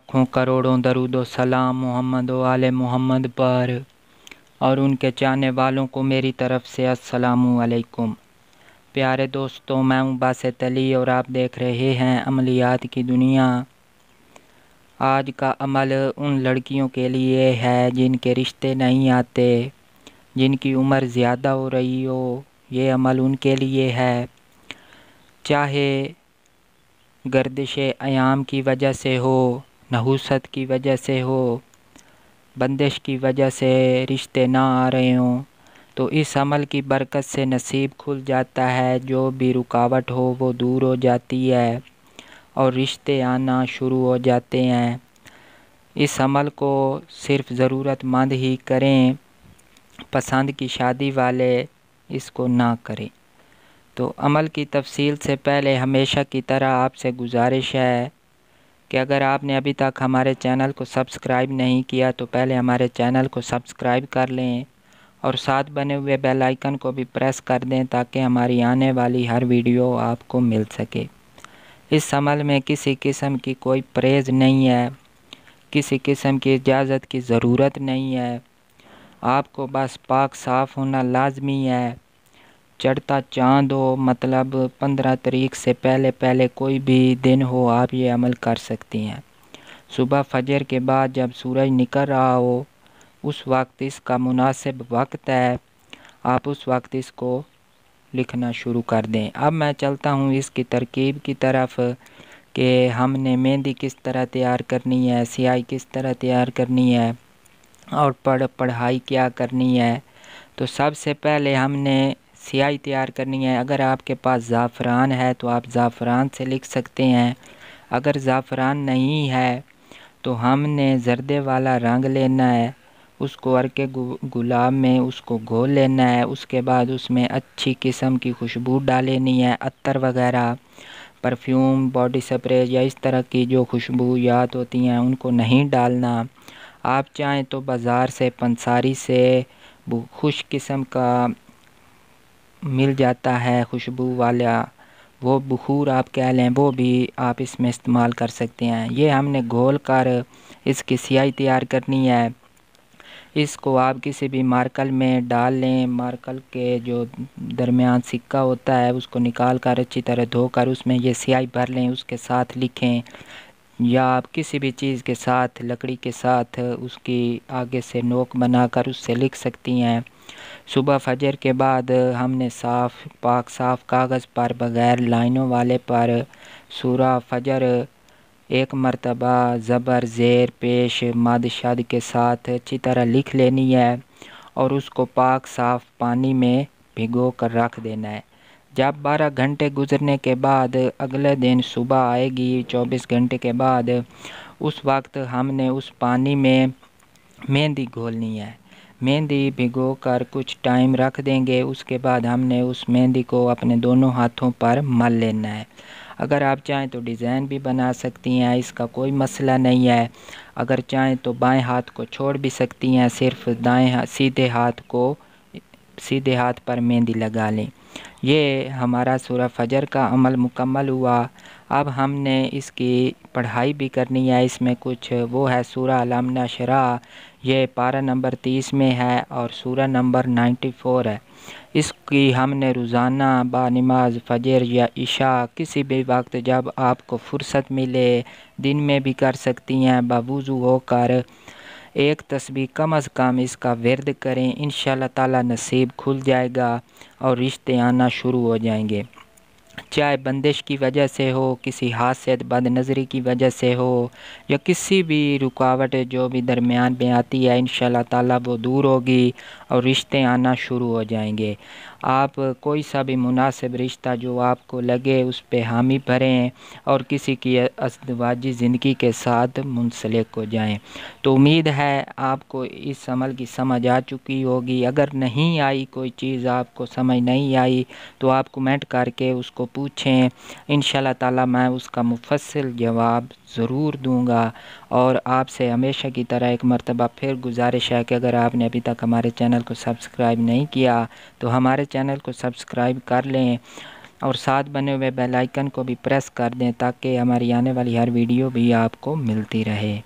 लाखों करोड़ों दरूद व सलाम मोहम्मद व आले मोहम्मद पर और उनके चाहने वालों को मेरी तरफ से अस्सलामु अलैकुम। प्यारे दोस्तों, मैं हूं बासित अली और आप देख रहे हैं अमलियात की दुनिया। आज का अमल उन लड़कियों के लिए है जिनके रिश्ते नहीं आते, जिनकी उम्र ज़्यादा हो रही हो। ये अमल उनके लिए है, चाहे गर्दिश अयाम की वजह से हो, नहुसत की वजह से हो, बंदिश की वजह से रिश्ते ना आ रहे हों, तो इस अमल की बरकत से नसीब खुल जाता है। जो भी रुकावट हो वो दूर हो जाती है और रिश्ते आना शुरू हो जाते हैं। इस अमल को सिर्फ ज़रूरतमंद ही करें, पसंद की शादी वाले इसको ना करें। तो अमल की तफसील से पहले हमेशा की तरह आपसे गुजारिश है कि अगर आपने अभी तक हमारे चैनल को सब्सक्राइब नहीं किया तो पहले हमारे चैनल को सब्सक्राइब कर लें और साथ बने हुए बेल आइकन को भी प्रेस कर दें ताकि हमारी आने वाली हर वीडियो आपको मिल सके। इस अमल में किसी किस्म की कोई परहेज़ नहीं है, किसी किस्म की इजाज़त की ज़रूरत नहीं है। आपको बस पाक साफ़ होना लाजमी है। चढ़ता चाँद हो, मतलब 15 तारीख से पहले पहले कोई भी दिन हो, आप ये अमल कर सकती हैं। सुबह फजर के बाद जब सूरज निकल रहा हो उस वक्त इसका मुनासिब वक्त है, आप उस वक्त इसको लिखना शुरू कर दें। अब मैं चलता हूँ इसकी तरकीब की तरफ कि हमने मेहंदी किस तरह तैयार करनी है, स्याही किस तरह तैयार करनी है और पढ़ाई क्या करनी है। तो सबसे पहले हमने स्याही तैयार करनी है। अगर आपके पास ज़ाफ़रान है तो आप ज़ाफ़रान से लिख सकते हैं। अगर ज़ाफ़रान नहीं है तो हमने जर्दे वाला रंग लेना है, उसको अर्के गुलाब में उसको घोल लेना है। उसके बाद उसमें अच्छी किस्म की खुशबू डालनी है, अत्तर वगैरह, परफ्यूम, बॉडी स्प्रे या इस तरह की जो खुशबूयात होती हैं उनको नहीं डालना। आप चाहें तो बाज़ार से पंसारी से खुश किस्म का मिल जाता है खुशबू वाला, वो बखूर आप कह लें, वो भी आप इसमें इस्तेमाल कर सकते हैं। ये हमने घोल कर इसकी स्याही तैयार करनी है। इसको आप किसी भी मार्कल में डाल लें। मार्कल के जो दरमियान सिक्का होता है उसको निकाल कर अच्छी तरह धोकर उसमें ये स्याही भर लें, उसके साथ लिखें। या आप किसी भी चीज़ के साथ, लकड़ी के साथ उसकी आगे से नोक बनाकर उससे लिख सकती हैं। सुबह फजर के बाद हमने साफ़ कागज़ पर बग़ैर लाइनों वाले पर सूरा फजर एक मरतबा ज़बर ज़ेर पेश मद शद के साथ अच्छी तरह लिख लेनी है और उसको पाक साफ़ पानी में भिगो कर रख देना है। जब 12 घंटे गुजरने के बाद अगले दिन सुबह आएगी, 24 घंटे के बाद, उस वक्त हमने उस पानी में मेहंदी घोलनी है। मेहंदी भिगो कर कुछ टाइम रख देंगे। उसके बाद हमने उस मेहंदी को अपने दोनों हाथों पर मल लेना है। अगर आप चाहें तो डिज़ाइन भी बना सकती हैं, इसका कोई मसला नहीं है। अगर चाहें तो बाएं हाथ को छोड़ भी सकती हैं, सिर्फ सीधे हाथ पर मेहंदी लगा लें। ये हमारा सूरह फजर का अमल मुकम्मल हुआ। अब हमने इसकी पढ़ाई भी करनी है। इसमें कुछ वो है, सूरह अलम नशरह, ये पारा नंबर 30 में है और सूरह नंबर 94 है। इसकी हमने रोज़ाना बानमाज फजर या इशा किसी भी वक्त जब आपको फ़ुर्सत मिले, दिन में भी कर सकती हैं, बावुज़ू होकर एक तस्बीह कम अज़ कम इसका विर्द करें। इंशाअल्लाह ताला नसीब खुल जाएगा और रिश्ते आना शुरू हो जाएंगे। चाहे बंदिश की वजह से हो, किसी हासियत बद नज़री की वजह से हो या किसी भी रुकावट जो भी दरमियान में आती है, इंशाअल्लाह ताला वो दूर होगी और रिश्ते आना शुरू हो जाएंगे। आप कोई सा भी मुनासिब रिश्ता जो आपको लगे उस पे हामी भरें और किसी की अज़दवाजी ज़िंदगी के साथ मुंसलिक हो जाएं। तो उम्मीद है आपको इस अमल की समझ आ चुकी होगी। अगर नहीं आई, कोई चीज़ आपको समझ नहीं आई तो आप कमेंट करके उसको पूछें, इंशाअल्लाह ताला मैं उसका मुफस्सिल जवाब ज़रूर दूंगा। और आपसे हमेशा की तरह एक मरतबा फिर गुजारिश है कि अगर आपने अभी तक हमारे चैनल को सब्सक्राइब नहीं किया तो हमारे चैनल को सब्सक्राइब कर लें اور ساتھ بنے ہوئے بیل آئیکن کو بھی پریس کر دیں تاکہ ہماری آنے والی ہر ویڈیو بھی آپ کو ملتی رہے۔